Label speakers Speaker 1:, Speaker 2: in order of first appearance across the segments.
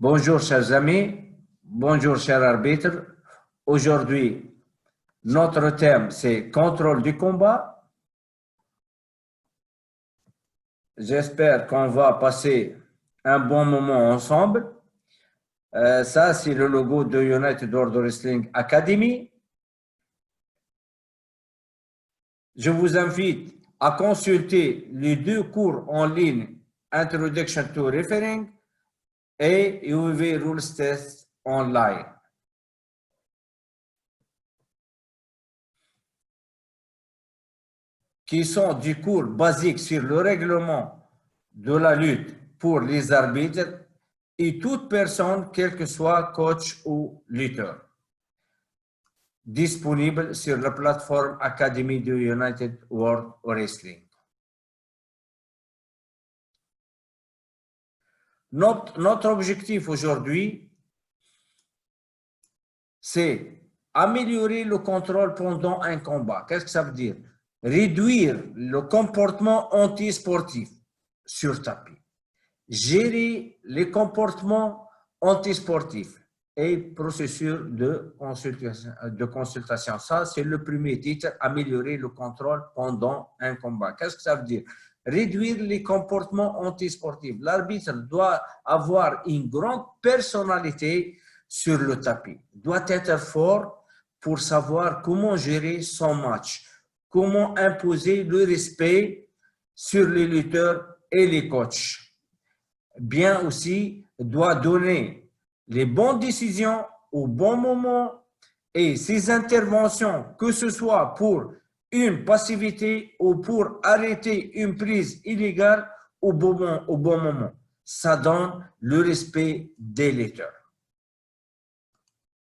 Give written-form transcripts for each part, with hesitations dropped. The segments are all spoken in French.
Speaker 1: Bonjour chers amis, bonjour chers arbitres. Aujourd'hui, notre thème c'est contrôle du combat. J'espère qu'on va passer un bon moment ensemble. Ça, c'est le logo de United World Wrestling Academy. Je vous invite à consulter les deux cours en ligne Introduction to Refereeing et UV Rules Test online. Qui sont des cours basiques sur le règlement de la lutte pour les arbitres et toute personne, quel que soit coach ou lutteur, disponible sur la plateforme Academy de United World Wrestling. Notre objectif aujourd'hui, c'est améliorer le contrôle pendant un combat. Qu'est-ce que ça veut dire? Réduire le comportement antisportif sur tapis. Gérer les comportements antisportifs et processus de consultation. Ça, c'est le premier titre, améliorer le contrôle pendant un combat. Qu'est-ce que ça veut dire? Réduire les comportements antisportifs. L'arbitre doit avoir une grande personnalité sur le tapis, doit être fort pour savoir comment gérer son match, comment imposer le respect sur les lutteurs et les coachs. Bien aussi, doit donner les bonnes décisions au bon moment et ses interventions, que ce soit pour une passivité ou pour arrêter une prise illégale au bon moment. Ça donne le respect des lutteurs.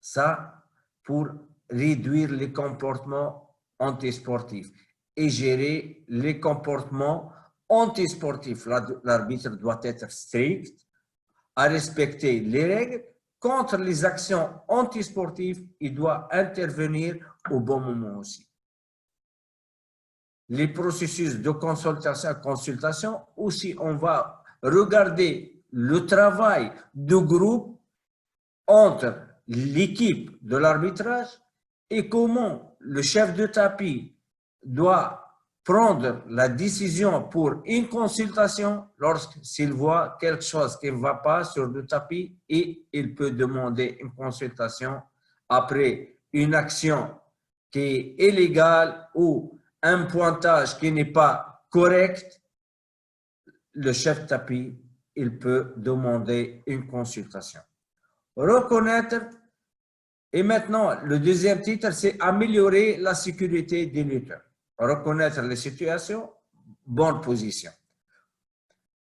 Speaker 1: Ça, pour réduire les comportements antisportifs et gérer les comportements antisportifs. L'arbitre doit être strict à respecter les règles. Contre les actions antisportives, il doit intervenir au bon moment aussi. Les processus de consultation aussi, on va regarder le travail de groupe entre l'équipe de l'arbitrage et comment le chef de tapis doit prendre la décision pour une consultation lorsqu'il voit quelque chose qui ne va pas sur le tapis, et il peut demander une consultation après une action qui est illégale ou un pointage qui n'est pas correct. Le chef de tapis, il peut demander une consultation. Reconnaître. Et maintenant, le deuxième titre, c'est améliorer la sécurité des lutteurs. Reconnaître les situations, bonne position.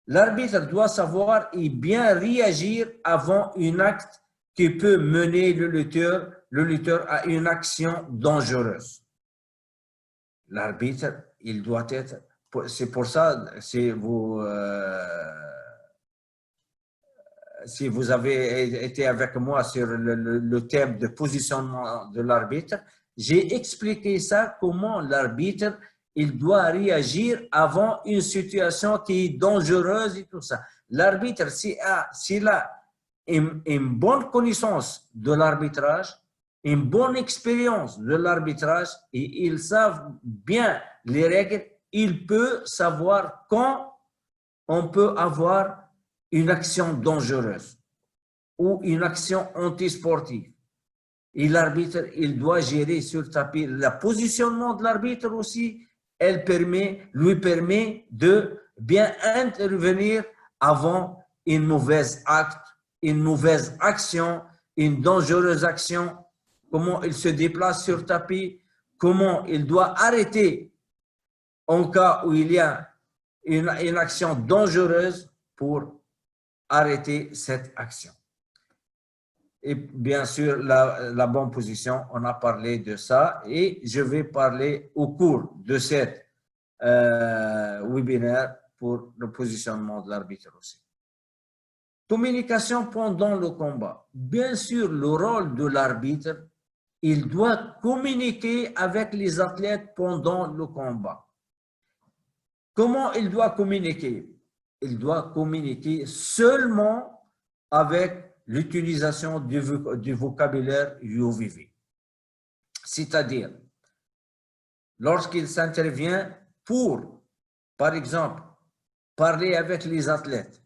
Speaker 1: L'arbitre doit savoir et bien réagir avant un acte qui peut mener le lutteur à une action dangereuse. L'arbitre, il doit être, c'est pour ça, si vous avez été avec moi sur le thème de positionnement de l'arbitre, j'ai expliqué ça, comment l'arbitre, il doit réagir avant une situation qui est dangereuse et tout ça. L'arbitre, s'il a une bonne connaissance de l'arbitrage, une bonne expérience de l'arbitrage, et ils savent bien les règles, il peut savoir quand on peut avoir une action dangereuse ou une action antisportive. Et l'arbitre, il doit gérer sur le tapis. Le positionnement de l'arbitre aussi, lui permet de bien intervenir avant une mauvaise acte, une mauvaise action, une dangereuse action, comment il se déplace sur le tapis, comment il doit arrêter en cas où il y a une action dangereuse pour arrêter cette action. Et bien sûr, la bonne position, on a parlé de ça, et je vais parler au cours de cet webinaire pour le positionnement de l'arbitre aussi. Communication pendant le combat. Bien sûr, le rôle de l'arbitre, il doit communiquer avec les athlètes pendant le combat. Comment il doit communiquer? Il doit communiquer seulement avec l'utilisation du vocabulaire UVV. C'est-à-dire, lorsqu'il s'intervient pour, par exemple, parler avec les athlètes,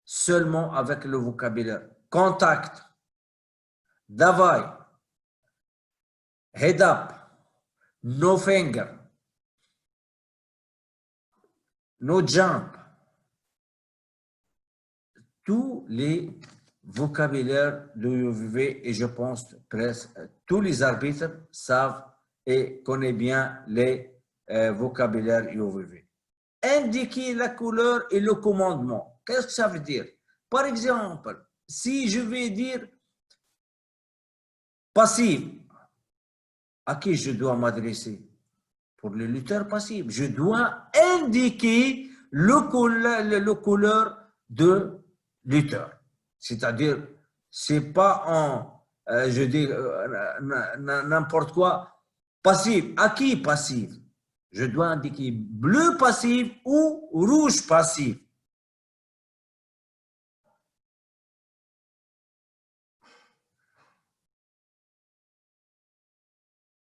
Speaker 1: seulement avec le vocabulaire. Contact, davai, head up, no finger, no jump. Tous les vocabulaires de UVV, et je pense presque tous les arbitres savent et connaissent bien les vocabulaires UVV. Indiquer la couleur et le commandement. Qu'est-ce que ça veut dire? Par exemple, si je vais dire passif, à qui je dois m'adresser? Pour le lutteur passif, je dois indiquer le couleur de lutteur. C'est-à-dire, c'est pas en, je dis n'importe quoi, passif. À qui passif? Je dois indiquer bleu passif ou rouge passif.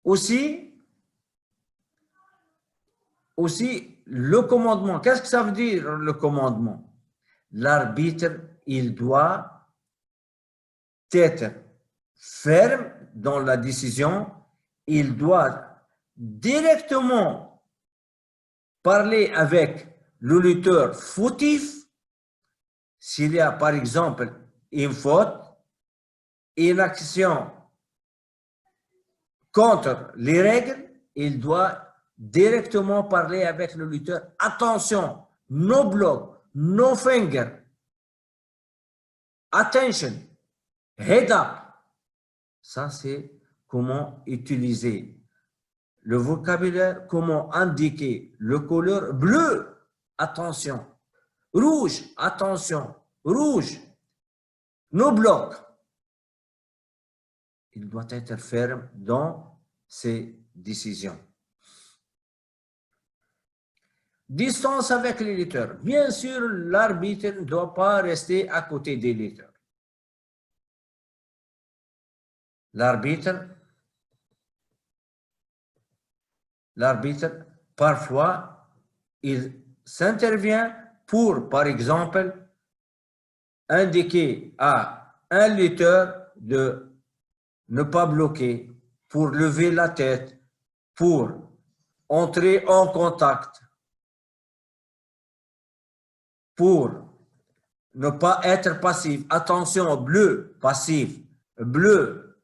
Speaker 1: Aussi, le commandement. Qu'est-ce que ça veut dire, le commandement? L'arbitre, il doit être ferme dans la décision. Il doit directement parler avec le lutteur fautif. S'il y a, par exemple, une faute, une action contre les règles, il doit directement parler avec le lutteur. Attention, no block, no finger. Attention, head up. Ça, c'est comment utiliser le vocabulaire, comment indiquer le couleur bleu. Attention. Rouge, attention. Rouge, no block. Il doit être ferme dans ses décisions. Distance avec les lutteurs. Bien sûr, l'arbitre ne doit pas rester à côté des lutteurs. L'arbitre, parfois, il s'intervient pour, par exemple, indiquer à un lutteur de ne pas bloquer, pour lever la tête, pour entrer en contact, pour ne pas être passif. Attention, bleu, passif. Bleu,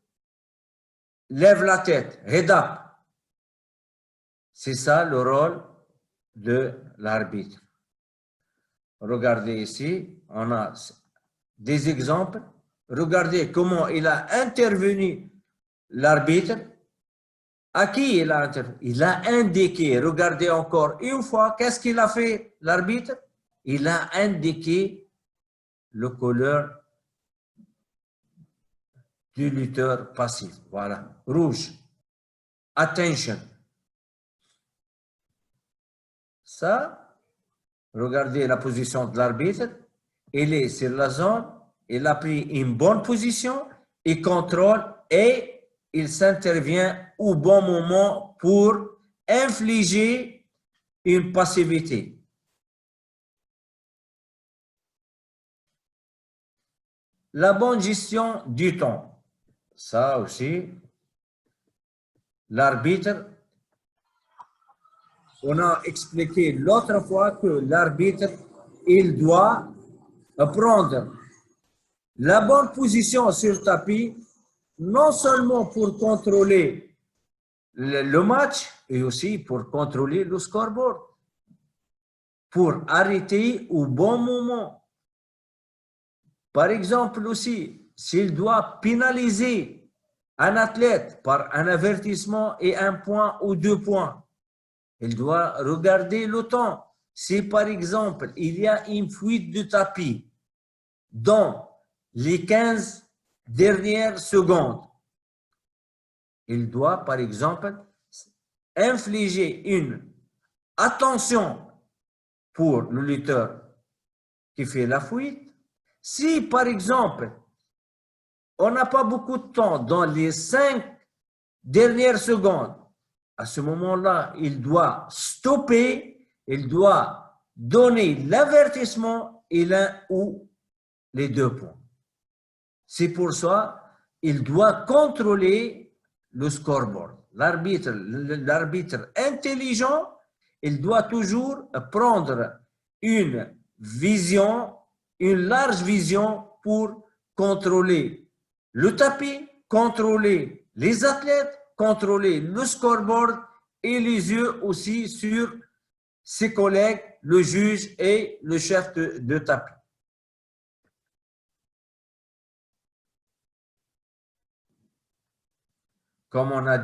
Speaker 1: lève la tête, head up. C'est ça le rôle de l'arbitre. Regardez ici, on a des exemples. Regardez comment il a intervenu l'arbitre. À qui il a intervenu? Il a indiqué, regardez encore une fois, qu'est-ce qu'il a fait l'arbitre? Il a indiqué le couleur du lutteur passif. Voilà, rouge. Attention. Ça, regardez la position de l'arbitre. Il est sur la zone, il a pris une bonne position, il contrôle et il s'intervient au bon moment pour infliger une passivité. La bonne gestion du temps. Ça aussi, l'arbitre, on a expliqué l'autre fois que l'arbitre, il doit prendre la bonne position sur le tapis, non seulement pour contrôler le match, et aussi pour contrôler le scoreboard, pour arrêter au bon moment. Par exemple aussi, s'il doit pénaliser un athlète par un avertissement et 1 point ou 2 points, il doit regarder le temps. Si par exemple, il y a une fuite de tapis dans les 15 dernières secondes, il doit par exemple infliger une attention pour le lutteur qui fait la fuite. Si par exemple, on n'a pas beaucoup de temps. Dans les 5 dernières secondes, à ce moment-là, il doit stopper, il doit donner l'avertissement et l'un ou les 2 points. C'est pour ça qu'il doit contrôler le scoreboard. L'arbitre intelligent, il doit toujours prendre une vision, une large vision pour contrôler le tapis, contrôler les athlètes, contrôler le scoreboard et les yeux aussi sur ses collègues, le juge et le chef de tapis. Comme on a dit,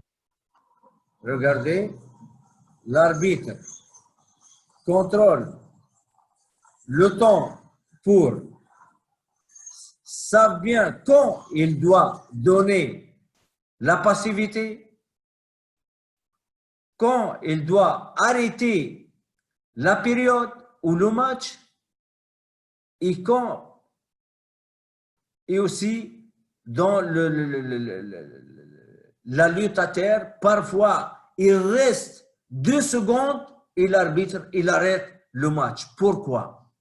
Speaker 1: regardez, l'arbitre contrôle le temps pour savoir bien quand il doit donner la passivité, quand il doit arrêter la période ou le match, et quand, et aussi dans la lutte à terre, parfois il reste 2 secondes et l'arbitre il arrête le match. Pourquoi?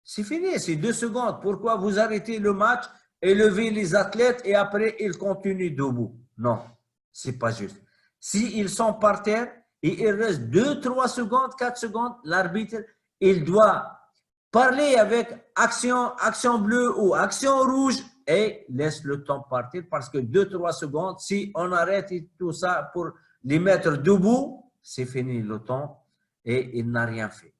Speaker 1: C'est fini, c'est 2 secondes. Pourquoi vous arrêtez le match, élevez les athlètes et après ils continuent debout? Non, c'est pas juste. S'ils sont par terre et il reste 2, 3 secondes, 4 secondes, l'arbitre il doit parler avec action bleue ou action rouge et laisse le temps partir parce que 2, 3 secondes, si on arrête tout ça pour les mettre debout, c'est fini le temps et il n'a rien fait.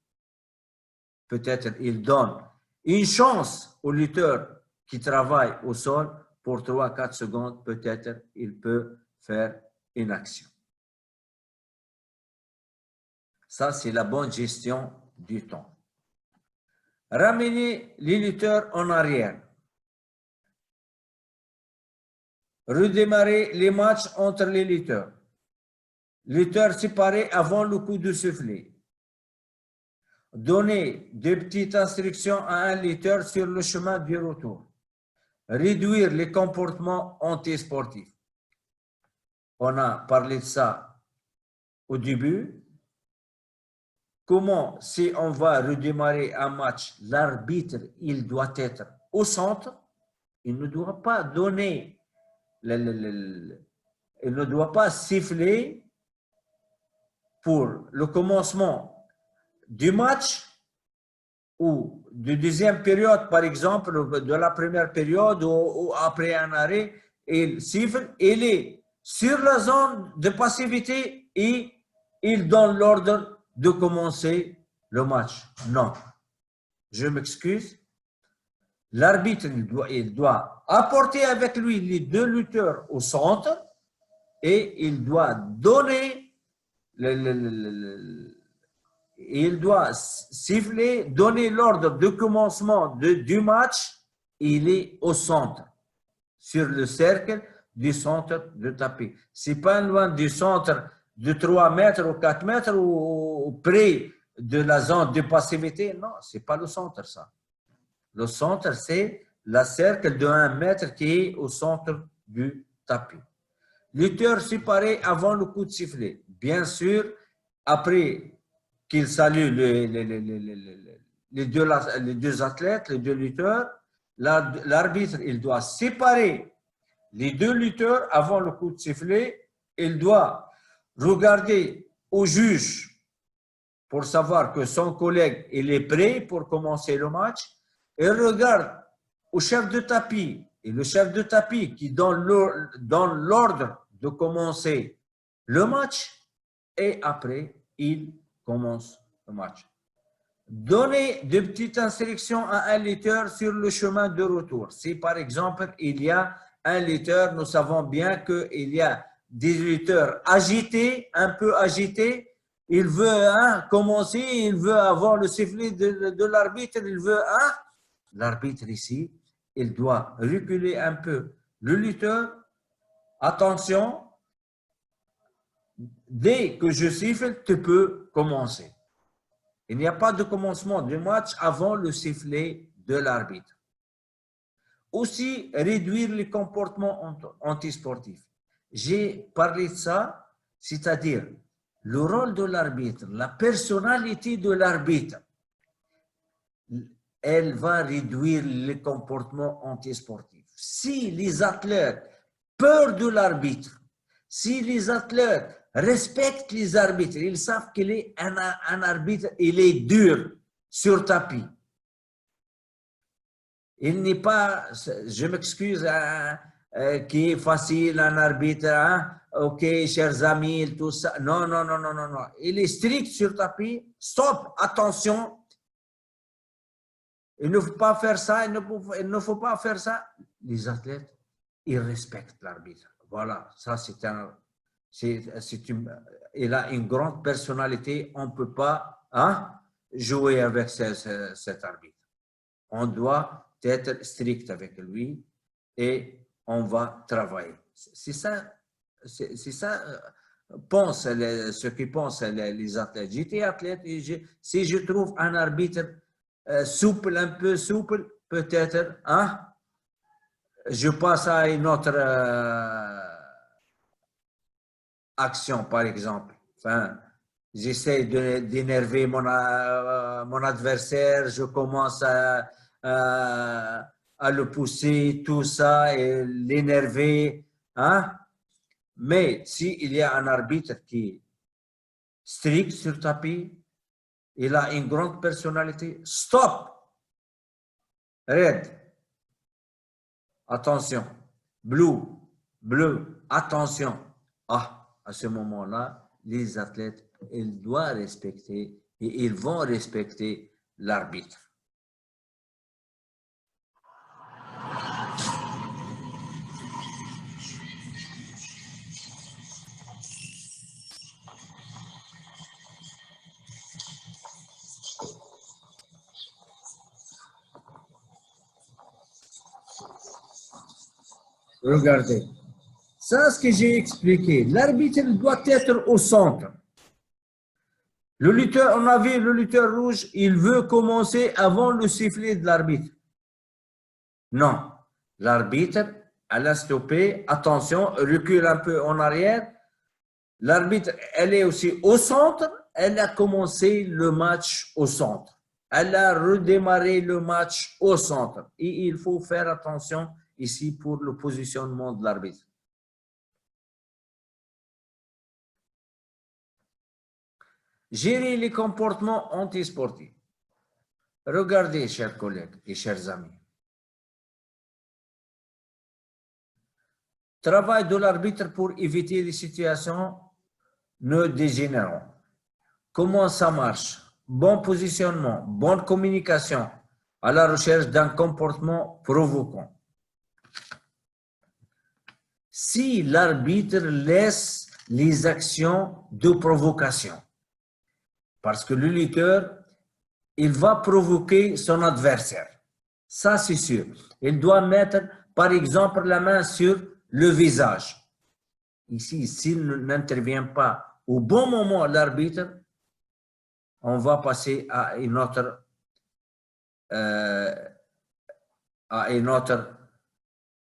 Speaker 1: Peut-être il donne une chance au lutteur qui travaille au sol pour 3, 4 secondes, peut-être il peut faire une action. Ça, c'est la bonne gestion du temps. Ramener les lutteurs en arrière. Redémarrer les matchs entre les lutteurs. Lutteurs séparés avant le coup de sifflet. Donner de petites instructions à un lutteur sur le chemin du retour. Réduire les comportements antisportifs. On a parlé de ça au début. Comment, si on va redémarrer un match, l'arbitre, il doit être au centre. Il ne doit pas donner, il ne doit pas siffler pour le commencement du match ou de deuxième période, par exemple, de la première période ou après un arrêt, il siffle, il est sur la zone de passivité et il donne l'ordre de commencer le match. Non, je m'excuse. L'arbitre, il doit apporter avec lui les 2 lutteurs au centre et il doit donner, il doit siffler, donner l'ordre de commencement du match. Il est au centre, sur le cercle du centre de tapis. C'est pas loin du centre de 3 mètres ou 4 mètres ou près de la zone de passivité. Non, c'est pas le centre, ça. Le centre, c'est le cercle de 1 mètre qui est au centre du tapis. Lutteurs séparés avant le coup de sifflet. Bien sûr, après qu'il salue les 2 athlètes, les 2 lutteurs, l'arbitre, il doit séparer les 2 lutteurs avant le coup de sifflet. Il doit regarder au juge pour savoir que son collègue il est prêt pour commencer le match. Il regarde au chef de tapis et le chef de tapis qui donne l'ordre de commencer le match et après il commence le match. Donner de petites instructions à un lutteur sur le chemin de retour. Si par exemple il y a un lutteur, nous savons bien qu'il y a des lutteurs agités, un peu agités, il veut commencer, il veut avoir le sifflet de l'arbitre, il veut l'arbitre ici, il doit reculer un peu le lutteur. Attention, dès que je siffle, tu peux commencer. Il n'y a pas de commencement du match avant le sifflet de l'arbitre. aussi réduire les comportements antisportifs. J'ai parlé de ça, c'est-à-dire le rôle de l'arbitre, la personnalité de l'arbitre, elle va réduire les comportements antisportifs. Si les athlètes peur de l'arbitre, si les athlètes respectent les arbitres, ils savent qu'il est un arbitre, il est dur sur tapis. Il n'est pas, je m'excuse, qui est facile, un arbitre, hein? Ok, chers amis, tout ça. Non, non, non, non, non, non. Il est strict sur tapis. Stop, attention. Il ne faut pas faire ça, il ne faut pas faire ça. Les athlètes, ils respectent l'arbitre. Voilà, ça il a une grande personnalité. On ne peut pas jouer avec cet arbitre. On doit être strict avec lui et on va travailler. C'est ça, ce que pensent les athlètes. J'étais athlète et si je trouve un arbitre souple, un peu souple, peut-être, je passe à une autre action, par exemple. Enfin, j'essaie d'énerver mon adversaire, je commence à le pousser, tout ça, et l'énerver. Mais s'il y a un arbitre qui est strict sur tapis, il a une grande personnalité, stop! Red, attention, bleu, attention. À ce moment-là, les athlètes, ils doivent respecter et ils vont respecter l'arbitre. Regardez, ça ce que j'ai expliqué. L'arbitre doit être au centre. Le lutteur, on a vu le lutteur rouge, il veut commencer avant le sifflet de l'arbitre. Non, l'arbitre, elle a stoppé, attention, recule un peu en arrière. L'arbitre, elle est aussi au centre, elle a commencé le match au centre. Elle a redémarré le match au centre. Et il faut faire attention ici pour le positionnement de l'arbitre. Gérer les comportements antisportifs. Regardez, chers collègues et chers amis. Travail de l'arbitre pour éviter les situations ne dégénérant. Comment ça marche? Bon positionnement, bonne communication à la recherche d'un comportement provoquant. Si l'arbitre laisse les actions de provocation, parce que le lutteur, il va provoquer son adversaire. Ça, c'est sûr. Il doit mettre, par exemple, la main sur le visage. Ici, s'il n'intervient pas au bon moment, l'arbitre, on va passer à une autre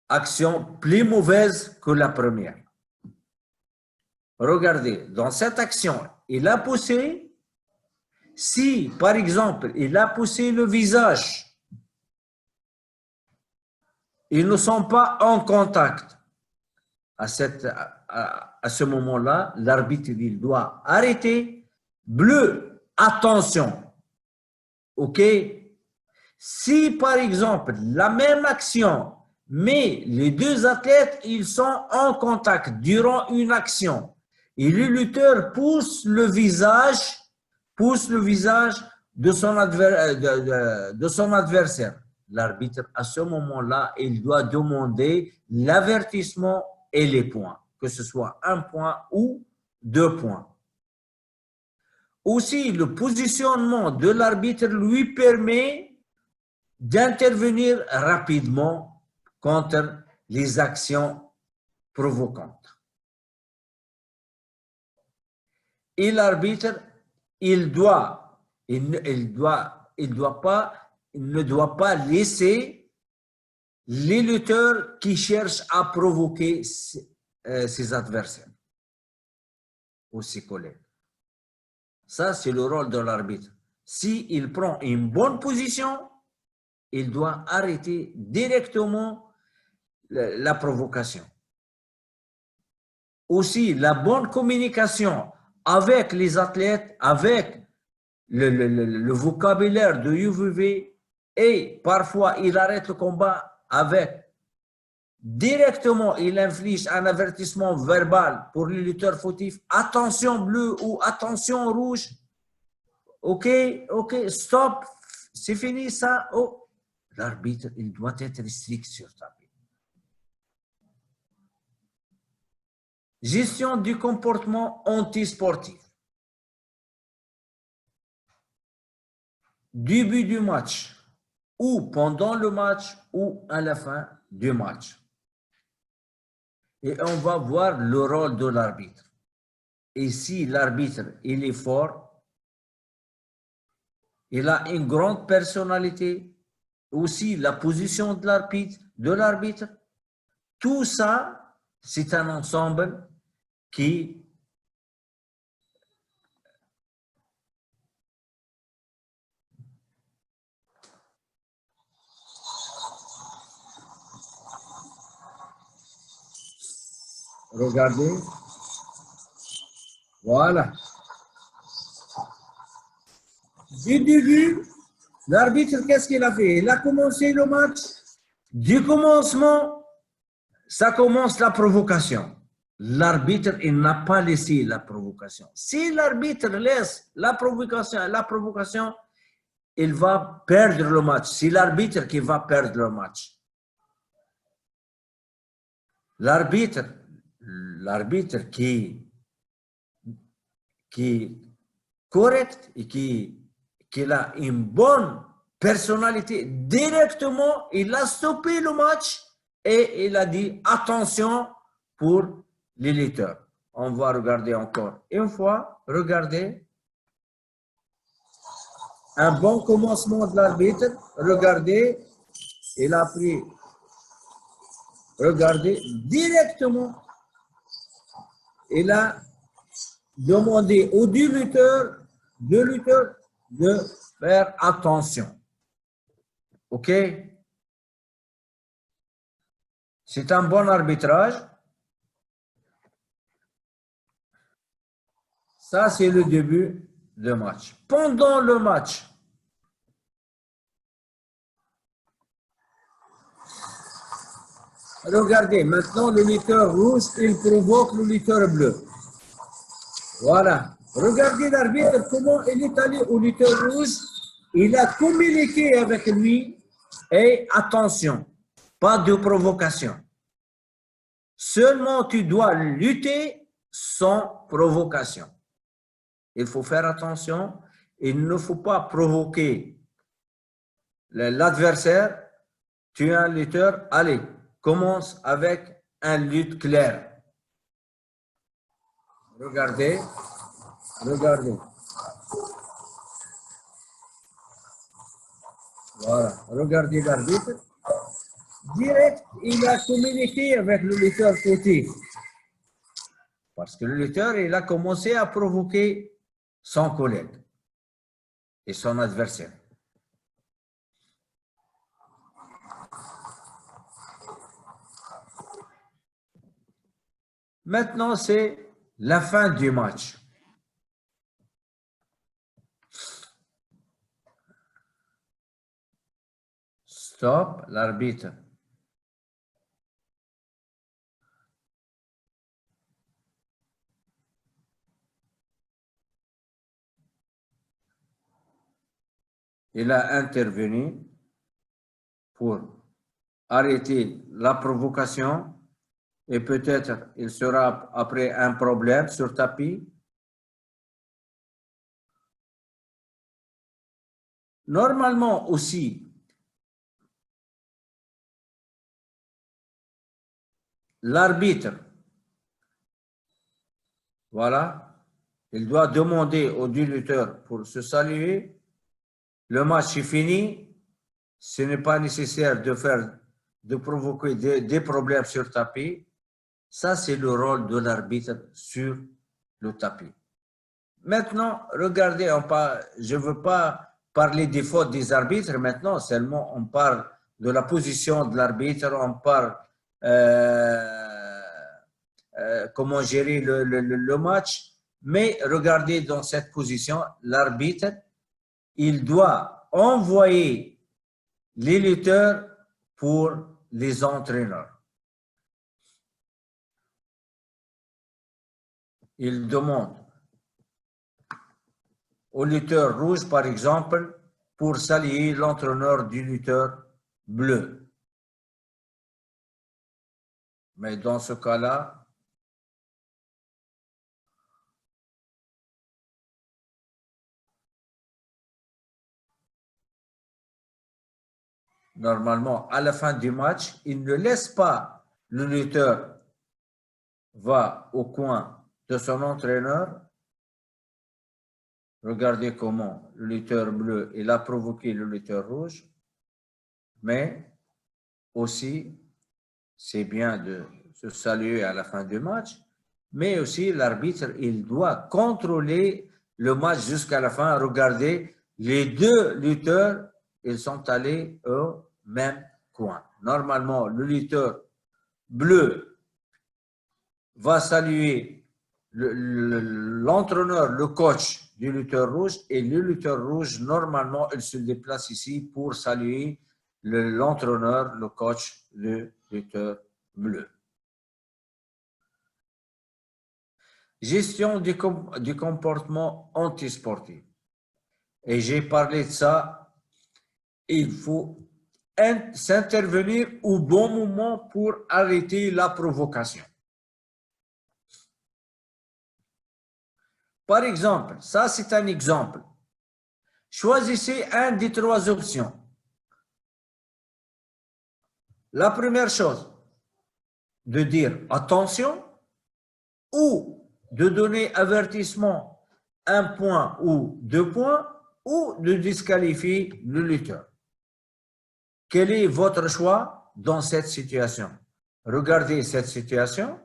Speaker 1: action plus mauvaise que la première. Regardez, dans cette action, il a poussé. Si, par exemple, il a poussé le visage, ils ne sont pas en contact. À ce moment-là, l'arbitre il doit arrêter. Bleu, attention. OK? Si, par exemple, la même action, mais les deux athlètes, ils sont en contact durant une action, et le lutteur pousse le visage de son adversaire. L'arbitre, à ce moment-là, il doit demander l'avertissement et les points, que ce soit 1 point ou 2 points. Aussi, le positionnement de l'arbitre lui permet d'intervenir rapidement contre les actions provocantes. Et l'arbitre, il ne doit pas laisser les lutteurs qui cherchent à provoquer ses adversaires ou ses collègues. Ça, c'est le rôle de l'arbitre. S'il prend une bonne position, il doit arrêter directement la provocation. Aussi, la bonne communication avec les athlètes, avec le vocabulaire de UVV, et parfois il arrête le combat avec directement, il inflige un avertissement verbal pour les lutteurs fautifs. Attention bleu ou attention rouge. Ok, stop, c'est fini ça. Oh, l'arbitre, il doit être strict sur tapis. Gestion du comportement antisportif. Début du match, ou pendant le match, ou à la fin du match. Et on va voir le rôle de l'arbitre. Et si l'arbitre, il est fort, il a une grande personnalité, aussi la position de l'arbitre, tout ça, c'est un ensemble qui regardez, voilà. Du début, l'arbitre, qu'est-ce qu'il a fait? Il a commencé le match. Du commencement, ça commence la provocation. L'arbitre, il n'a pas laissé la provocation. Si l'arbitre laisse la provocation, il va perdre le match. C'est l'arbitre qui va perdre le match. L'arbitre qui est correct et qui a une bonne personnalité, directement, il a stoppé le match et il a dit attention pour les lutteurs. On va regarder encore une fois. Regardez. Un bon commencement de l'arbitre. Regardez. Il a pris. Regardez. Directement. Il a demandé aux deux lutteurs de faire attention. OK? C'est un bon arbitrage. Ça, c'est le début du match. Pendant le match, regardez, maintenant le lutteur rouge, il provoque le lutteur bleu. Voilà. Regardez l'arbitre, comment il est allé au lutteur rouge. Il a communiqué avec lui. Et attention, pas de provocation. Seulement tu dois lutter sans provocation. Il faut faire attention. Il ne faut pas provoquer l'adversaire. Tu es un lutteur. Allez, commence avec un lutte clair. Regardez. Regardez. Voilà. Regardez l'arbitre. Direct, il a communiqué avec le lutteur fautif. Parce que le lutteur, il a commencé à provoquer son collègue et son adversaire. Maintenant, c'est la fin du match. Stop, l'arbitre. Il a intervenu pour arrêter la provocation et peut-être il sera après un problème sur tapis. Normalement aussi, l'arbitre, voilà, il doit demander aux deux lutteurs pour se saluer. Le match est fini. Ce n'est pas nécessaire de faire de provoquer des problèmes sur tapis. Ça, c'est le rôle de l'arbitre sur le tapis. Maintenant, regardez, je ne veux pas parler des fautes des arbitres maintenant, seulement on parle de la position de l'arbitre, on parle comment gérer le match. Mais regardez dans cette position, l'arbitre, il doit envoyer les lutteurs pour les entraîneurs. Il demande au lutteur rouge, par exemple, pour saluer l'entraîneur du lutteur bleu. Mais dans ce cas-là, normalement, à la fin du match, il ne laisse pas le lutteur va au coin de son entraîneur. Regardez comment le lutteur bleu, il a provoqué le lutteur rouge. Mais aussi, c'est bien de se saluer à la fin du match. Mais aussi, l'arbitre, il doit contrôler le match jusqu'à la fin. Regardez, les deux lutteurs, ils sont allés au même coin. Normalement, le lutteur bleu va saluer l'entraîneur, le coach du lutteur rouge, et le lutteur rouge, normalement, il se déplace ici pour saluer l'entraîneur, le coach du lutteur bleu. Gestion du comportement antisportif. Et j'ai parlé de ça. Il faut s'intervenir au bon moment pour arrêter la provocation. Par exemple, ça c'est un exemple. Choisissez un des trois options. La première chose, de dire attention, ou de donner avertissement 1 point ou 2 points, ou de disqualifier le lutteur. Quel est votre choix dans cette situation? Regardez cette situation.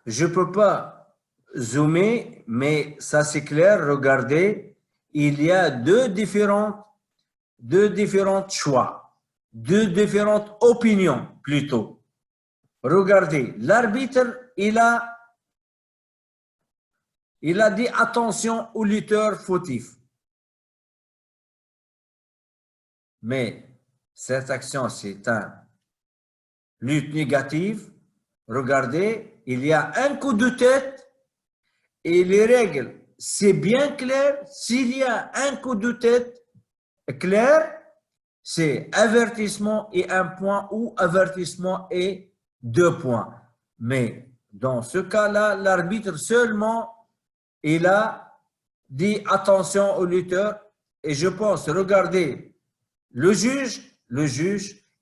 Speaker 1: Je ne peux pas zoomer, mais ça c'est clair. Regardez, il y a deux différents choix, deux différentes opinions plutôt. Regardez, l'arbitre, il a dit attention au lutteur fautif. Mais cette action, c'est une lutte négative. Regardez, il y a un coup de tête et les règles, c'est bien clair. S'il y a un coup de tête clair, c'est avertissement et 1 point ou avertissement et 2 points. Mais dans ce cas-là, l'arbitre seulement, il a dit attention au lutteur. Et je pense, regardez, le juge,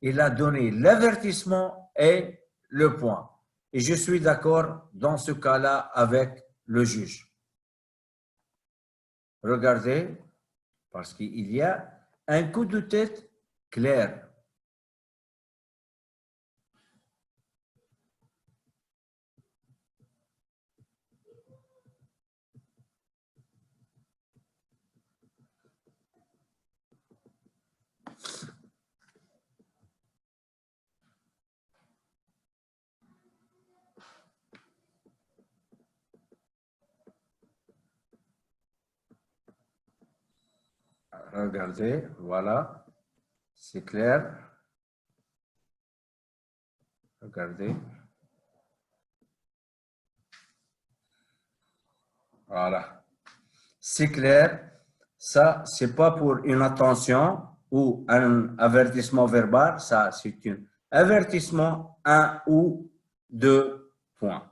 Speaker 1: il a donné l'avertissement et le point. Et je suis d'accord dans ce cas-là avec le juge. Regardez, parce qu'il y a un coup de tête clair. Regardez, voilà, c'est clair. Regardez. Voilà. C'est clair. Ça, c'est pas pour une attention ou un avertissement verbal. Ça, c'est un avertissement 1 ou 2 points.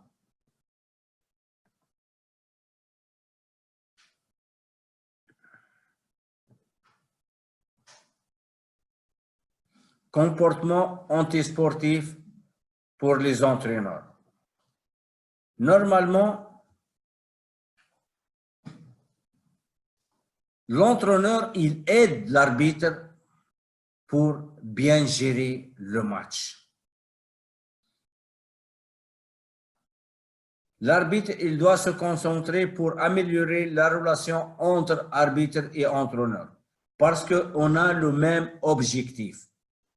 Speaker 1: comportement antisportif pour les entraîneurs. Normalement, l'entraîneur, il aide l'arbitre pour bien gérer le match. L'arbitre, il doit se concentrer pour améliorer la relation entre arbitre et entraîneur parce qu'on a le même objectif.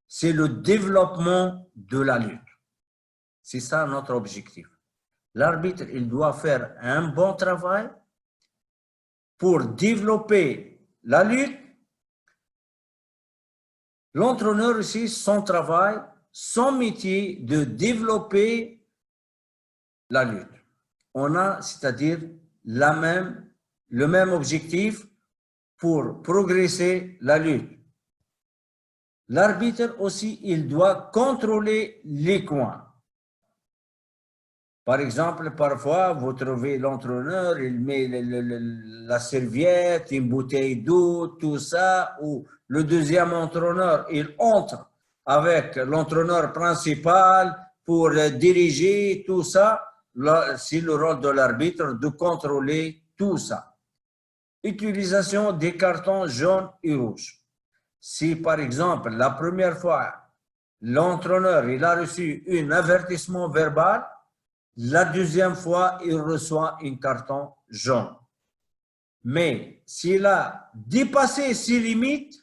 Speaker 1: C'est le développement de la lutte. C'est ça notre objectif. L'arbitre, il doit faire un bon travail pour développer la lutte. L'entraîneur aussi, son travail, son métier de développer la lutte. On a, c'est-à-dire, le même objectif pour progresser la lutte. L'arbitre aussi, il doit contrôler les coins. Par exemple, parfois, vous trouvez l'entraîneur, il met la serviette, une bouteille d'eau, tout ça, ou le deuxième entraîneur, il entre avec l'entraîneur principal pour diriger tout ça. C'est le rôle de l'arbitre de contrôler tout ça. Utilisation des cartons jaunes et rouges. Si, par exemple, la première fois, l'entraîneur il a reçu un avertissement verbal, la deuxième fois, il reçoit un carton jaune. Mais s'il a dépassé ses limites,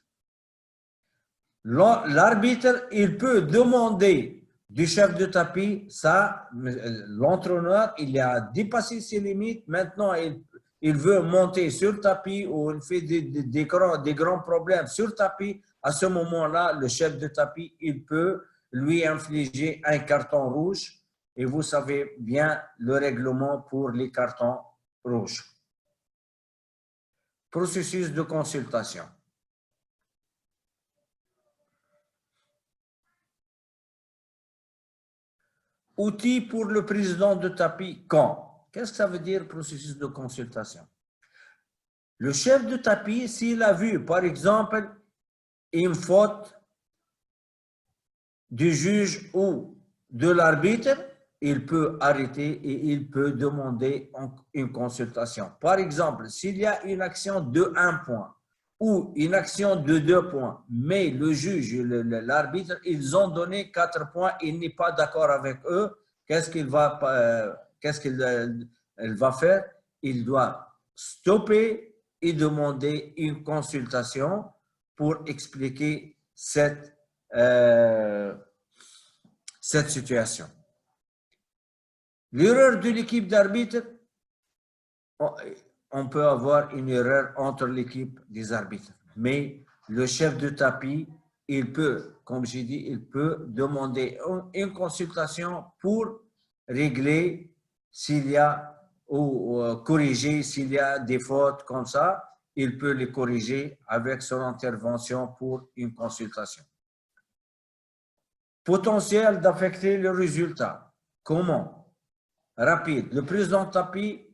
Speaker 1: l'arbitre, il peut demander du chef de tapis, ça, l'entraîneur, il a dépassé ses limites, maintenant il veut monter sur tapis ou il fait des grands problèmes sur tapis, à ce moment-là, le chef de tapis, il peut lui infliger un carton rouge et vous savez bien le règlement pour les cartons rouges. Processus de consultation. Outils pour le président de tapis quand? Qu'est-ce que ça veut dire processus de consultation? Le chef de tapis, s'il a vu, par exemple, une faute du juge ou de l'arbitre, il peut arrêter et il peut demander une consultation. Par exemple, s'il y a une action de 1 point ou une action de 2 points, mais le juge et l'arbitre, ils ont donné 4 points, il n'est pas d'accord avec eux, qu'est-ce qu'il va faire? Il doit stopper et demander une consultation pour expliquer cette situation. L'erreur de l'équipe d'arbitre, on peut avoir une erreur entre l'équipe des arbitres, mais le chef de tapis, il peut, comme j'ai dit, il peut demander une consultation pour régler s'il y a ou corriger s'il y a des fautes comme ça, il peut les corriger avec son intervention pour une consultation. Potentiel d'affecter le résultat. Comment? Rapide. Le président tapis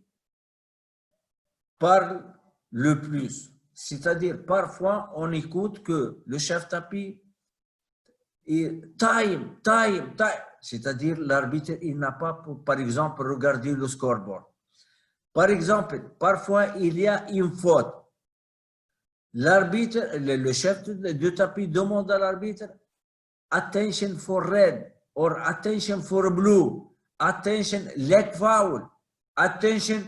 Speaker 1: parle le plus. C'est-à-dire, parfois, on écoute que le chef tapis est time. C'est-à-dire, l'arbitre, il n'a pas, par exemple, regardé le scoreboard. Par exemple, parfois, il y a une faute. L'arbitre, le chef de tapis demande à l'arbitre attention for red or attention for blue, attention leg foul, attention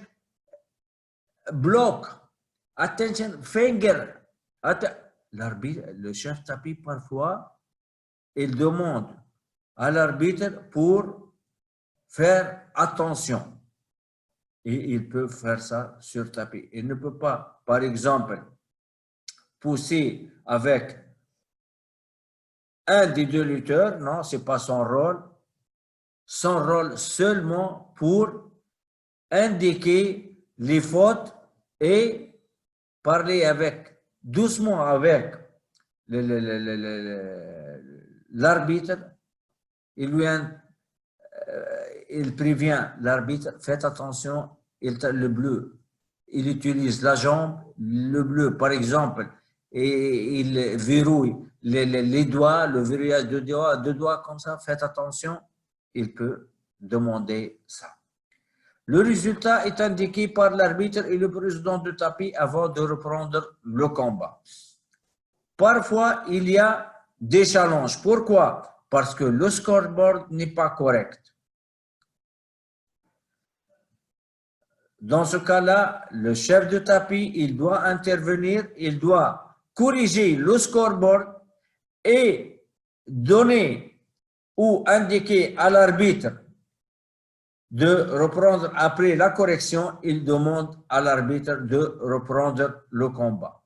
Speaker 1: block, attention finger. L'arbitre, le chef tapis parfois, il demande à l'arbitre pour faire attention. Et il peut faire ça sur tapis. Il ne peut pas, par exemple, pousser avec un des deux lutteurs, non, ce n'est pas son rôle. Son rôle seulement pour indiquer les fautes et parler doucement avec l'arbitre. Il prévient l'arbitre, faites attention, le bleu, il utilise la jambe, le bleu par exemple, et il verrouille les doigts, le verrouillage de doigts comme ça, faites attention, il peut demander ça. Le résultat est indiqué par l'arbitre et le président du tapis avant de reprendre le combat. Parfois, il y a des challenges. Pourquoi? Parce que le scoreboard n'est pas correct. Dans ce cas-là, le chef de tapis, il doit intervenir, il doit corriger le scoreboard et donner ou indiquer à l'arbitre de reprendre après la correction, il demande à l'arbitre de reprendre le combat.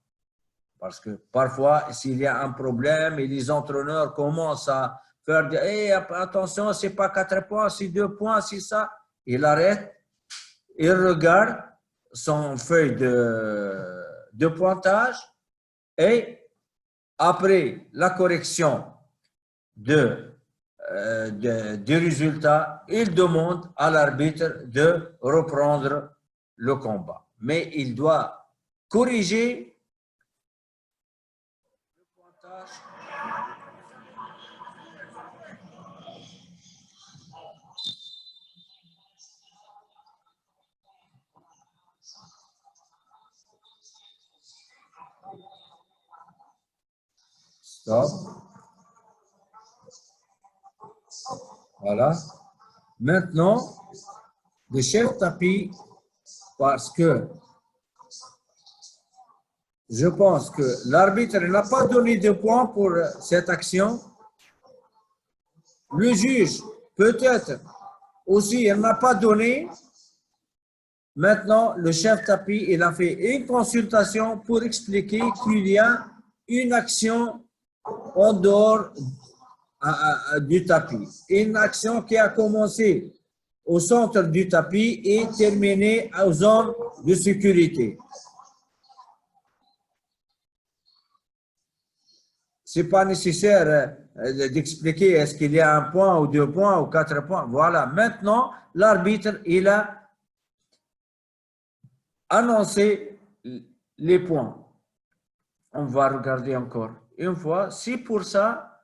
Speaker 1: Parce que parfois, s'il y a un problème et les entraîneurs commencent à faire dire hey, attention, c'est pas 4 points, c'est 2 points, c'est ça, il arrête. Il regarde son feuille de pointage et après la correction du résultat, il demande à l'arbitre de reprendre le combat. Mais il doit corriger le pointage. Stop. Voilà. Maintenant, le chef tapis, parce que je pense que l'arbitre n'a pas donné de points pour cette action. Le juge, peut-être aussi, il n'a pas donné. Maintenant, le chef tapis, il a fait une consultation pour expliquer qu'il y a une action en dehors du tapis. Une action qui a commencé au centre du tapis et terminé aux zones de sécurité. Ce n'est pas nécessaire d'expliquer est-ce qu'il y a 1 point ou 2 points ou 4 points. Voilà. Maintenant, l'arbitre, il a annoncé les points. On va regarder encore une fois. Si pour ça,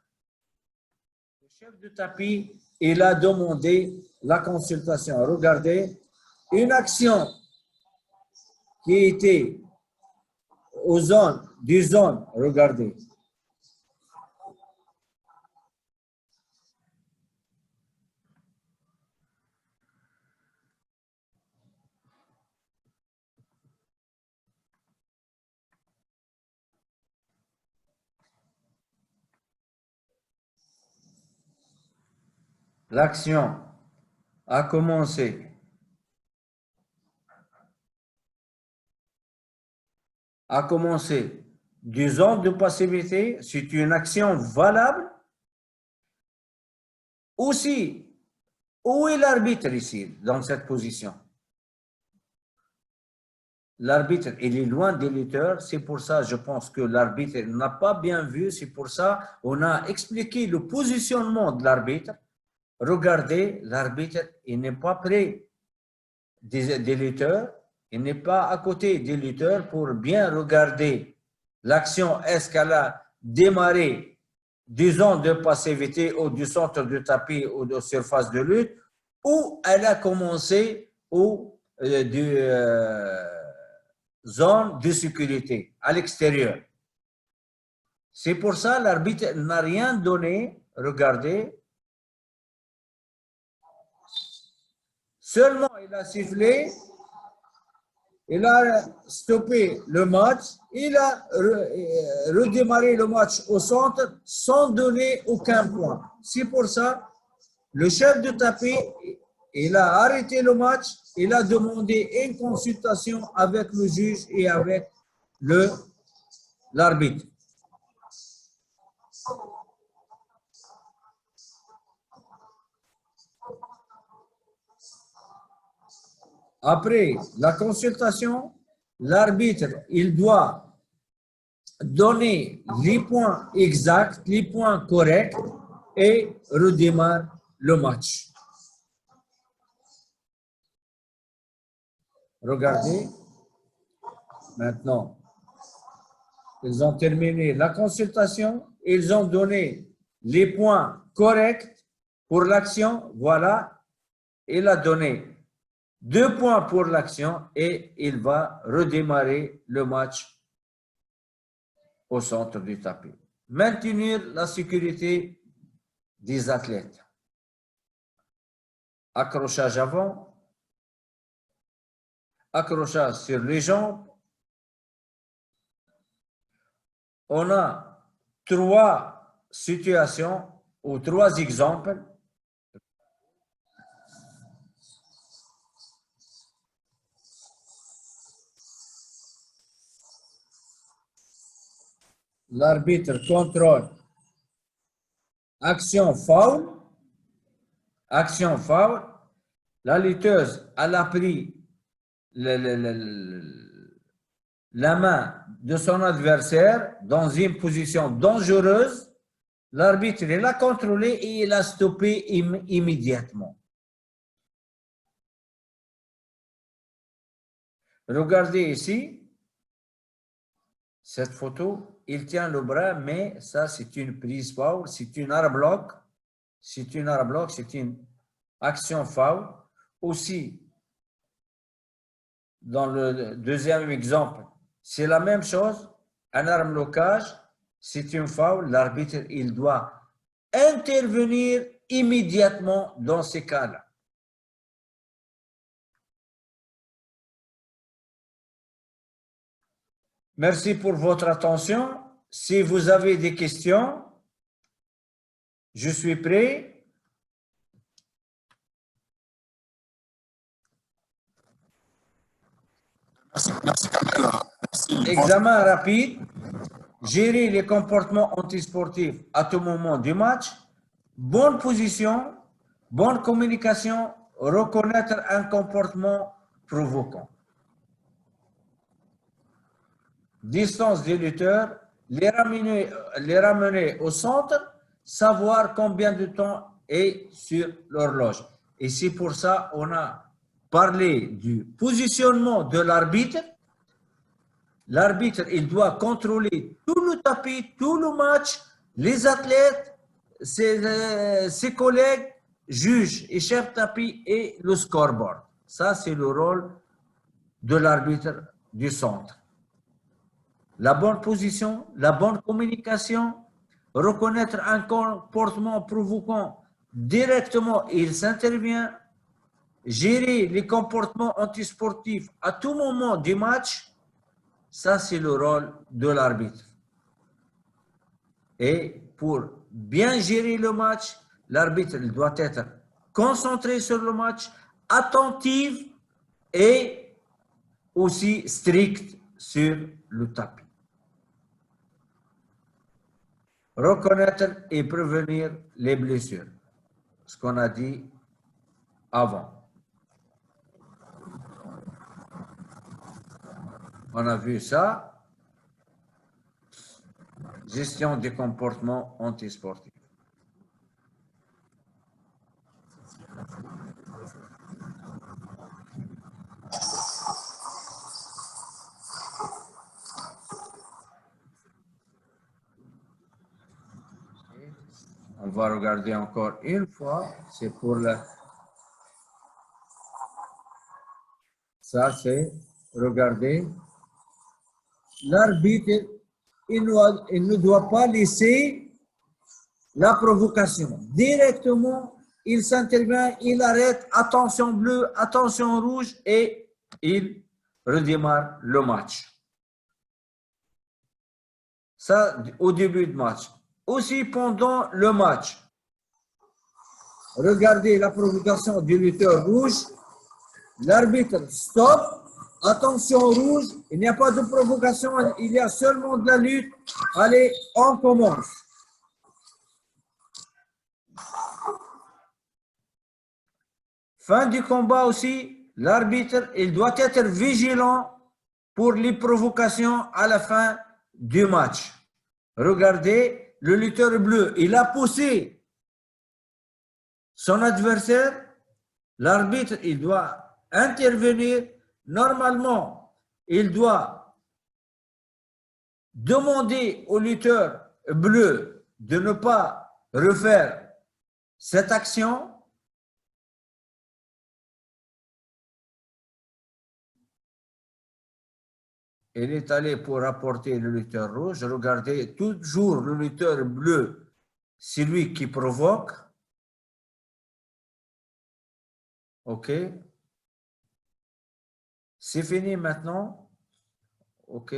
Speaker 1: le chef de tapis, il a demandé la consultation. Regardez, une action qui était aux zones, regardez. L'action a commencé du zone de passivité, c'est une action valable. Aussi, où est l'arbitre ici, dans cette position? L'arbitre, il est loin des lutteurs, c'est pour ça, je pense que l'arbitre n'a pas bien vu, c'est pour ça on a expliqué le positionnement de l'arbitre. Regardez, l'arbitre, il n'est pas près des lutteurs, il n'est pas à côté des lutteurs pour bien regarder l'action, est-ce qu'elle a démarré du zone de passivité ou du centre du tapis ou de surface de lutte, ou elle a commencé du zone de sécurité à l'extérieur. C'est pour ça l'arbitre n'a rien donné, regardez. Seulement, il a sifflé, il a stoppé le match, il a redémarré le match au centre sans donner aucun point. C'est pour ça, le chef de tapis, il a arrêté le match, il a demandé une consultation avec le juge et avec l'arbitre. Après la consultation, l'arbitre, il doit donner les points exacts, les points corrects et redémarre le match. Regardez, maintenant, Ils ont terminé la consultation, ils ont donné les points corrects pour l'action. Voilà, il a donné 2 points pour l'action et il va redémarrer le match au centre du tapis. Maintenir la sécurité des athlètes. Accrochage avant, accrochage sur les jambes. On a 3 situations ou 3 exemples. L'arbitre contrôle. Action foul. Action foul. La lutteuse, elle a pris la main de son adversaire dans une position dangereuse. L'arbitre, il a contrôlé et il a stoppé immédiatement. Regardez ici, cette photo, il tient le bras, mais ça, c'est une prise foul, c'est une arm block, c'est une arm block, c'est une action foul. Aussi, dans le deuxième exemple, c'est la même chose, un arm blocage, c'est une foul, l'arbitre, il doit intervenir immédiatement dans ces cas-là. Merci pour votre attention. Si vous avez des questions, je suis prêt.
Speaker 2: Merci Kamel. Merci.
Speaker 1: Examen rapide. Gérer les comportements antisportifs à tout moment du match. Bonne position, bonne communication, reconnaître un comportement provoquant. Distance des lutteurs, les ramener au centre, savoir combien de temps est sur l'horloge. Et c'est pour ça qu'on a parlé du positionnement de l'arbitre. L'arbitre, il doit contrôler tout le tapis, tout le match, les athlètes, ses collègues, juges et chefs tapis et le scoreboard. Ça, c'est le rôle de l'arbitre du centre. La bonne position, la bonne communication, reconnaître un comportement provoquant directement, il s'intervient, gérer les comportements antisportifs à tout moment du match, ça c'est le rôle de l'arbitre. Et pour bien gérer le match, l'arbitre doit être concentré sur le match, attentif et aussi strict sur le tapis. Reconnaître et prévenir les blessures. Ce qu'on a dit avant. On a vu ça. Gestion des comportements antisportifs. On va regarder encore une fois. C'est pour la... Ça, c'est regarder. L'arbitre, il ne doit pas laisser la provocation. Directement, il s'intervient, il arrête, attention bleu, attention rouge et il redémarre le match. Ça, au début du match. Aussi pendant le match. Regardez la provocation du lutteur rouge. L'arbitre stop. Attention rouge. Il n'y a pas de provocation. Il y a seulement de la lutte. Allez, on commence. Fin du combat aussi. L'arbitre, il doit être vigilant pour les provocations à la fin du match. Regardez, le lutteur bleu, il a poussé son adversaire. L'arbitre, il doit intervenir. Normalement, il doit demandez au lutteur bleu de ne pas refaire cette action. Il est allé pour apporter le lutteur rouge. Regardez, toujours le lutteur bleu, c'est lui qui provoque. OK. C'est fini maintenant. OK.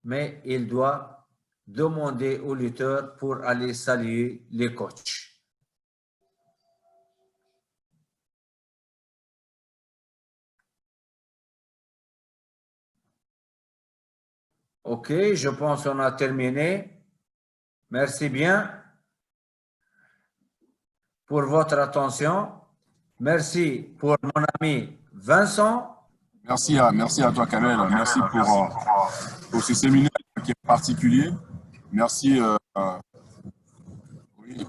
Speaker 1: Mais il doit demander au lutteur pour aller saluer les coachs. OK, je pense qu'on a terminé. Merci bien pour votre attention. Merci pour mon ami Vincent.
Speaker 2: Merci à toi, Kamel. Merci pour ce séminaire qui est particulier. Merci, oui.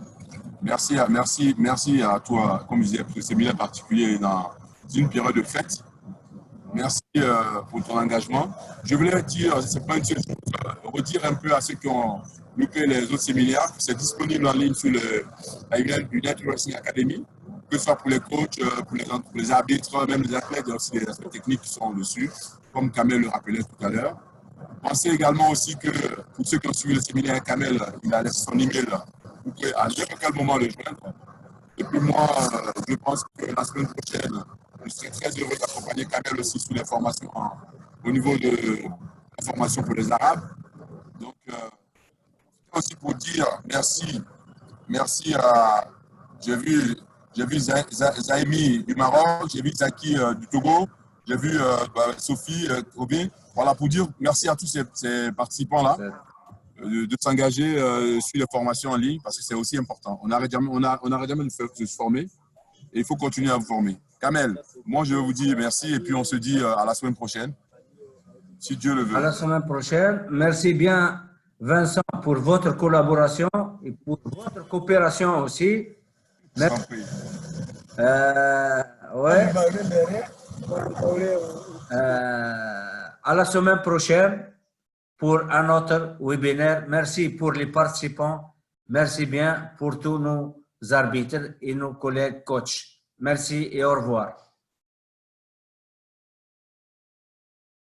Speaker 2: Merci à toi, comme je disais, pour ce séminaire particulier dans une période de fête. Merci pour ton engagement. Je voulais dire, c'est pas une seule chose, redire un peu à ceux qui ont loupé les autres séminaires, c'est disponible en ligne sur la United Wrestling Academy, que ce soit pour les coachs, pour les arbitres, même les athlètes, il y a aussi des aspects techniques qui sont dessus, comme Kamel le rappelait tout à l'heure. Pensez également aussi que pour ceux qui ont suivi le séminaire, Kamel, il a laissé son email, vous pouvez à n'importe quel moment le joindre. Et puis moi, je pense que la semaine prochaine, je serai très heureux d'accompagner Kamel aussi sur les formations au niveau de la formation pour les Arabes. Donc, aussi pour dire merci à, j'ai vu Zaimi du Maroc, j'ai vu Zaki du Togo, j'ai vu Sophie Obé. Voilà, pour dire merci à tous ces participants-là de s'engager sur les formations en ligne parce que c'est aussi important. On n'arrête jamais de se former et il faut continuer à vous former. Kamel, moi je vous dis merci et puis on se dit à la semaine prochaine, si Dieu le veut.
Speaker 1: À la semaine prochaine. Merci bien, Vincent, pour votre collaboration et pour votre coopération aussi. Merci. Ouais. À la semaine prochaine pour un autre webinaire. Merci pour les participants. Merci bien pour tous nos arbitres et nos collègues coachs. Merci et au revoir.